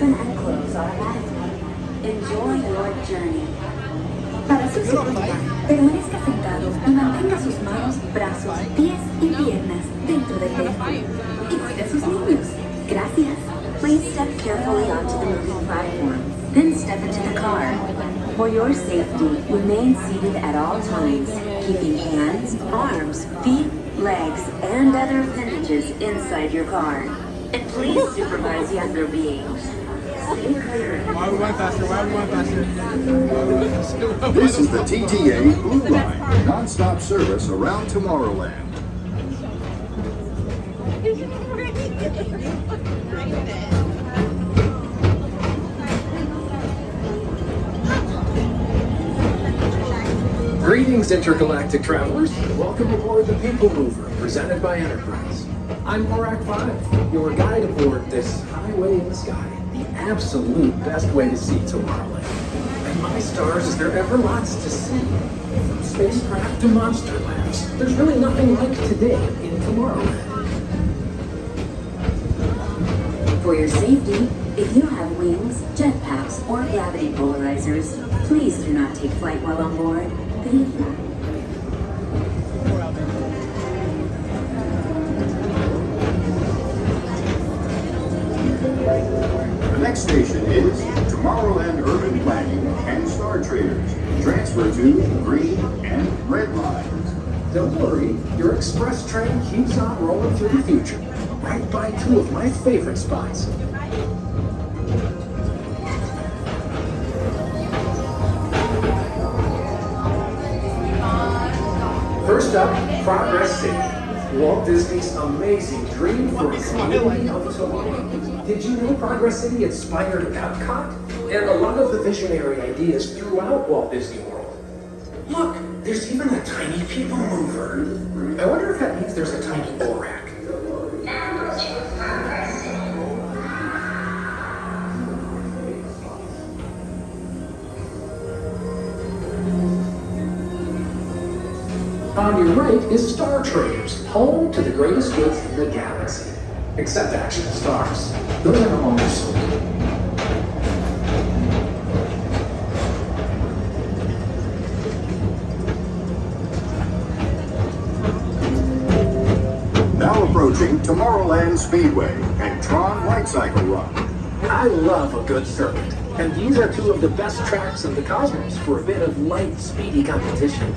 open and close automatically. Enjoy your journey. Para su seguridad, permanezca sentado y mantenga sus manos, brazos, pies y piernas dentro del vehículo. Y cuide a sus niños. Gracias. Please step carefully onto the moving platform, then step into the car. For your safety, remain seated at all times, keeping hands, arms, feet, legs, and other appendages inside your car. And please supervise younger beings. Stay clear. Why we went faster? Why we went faster? This is the TTA Blue Line, non-stop service around Tomorrowland. Greetings, intergalactic travelers. Welcome aboard the People Mover, presented by Enterprise. I'm Morak 5, your guide aboard this highway in the sky, the absolute best way to see Tomorrowland. And my stars, is there ever lots to see? From spacecraft to monster labs, there's really nothing like today in Tomorrowland. For your safety, if you have wings, jetpacks, or gravity polarizers, please do not take flight while on board. Thank you. The next station is Tomorrowland Urban Planning and Star Traders. Transfer to green and red lines. Don't worry, your express train keeps on rolling through the future, right by two of my favorite spots. First up, Progress City, Walt Disney's amazing dream for a community of tomorrow. Did you know Progress City inspired Epcot? And a lot of the visionary ideas throughout Walt Disney World. Look, there's even a tiny people mover. I wonder if that means there's a tiny Borak. On your right is Star Traders, home to the greatest goods in the galaxy. Except actual stars. Those are no longer sold. Now approaching Tomorrowland Speedway and TRON Light Cycle Run. I love a good circuit, and these are two of the best tracks in the cosmos for a bit of light, speedy competition.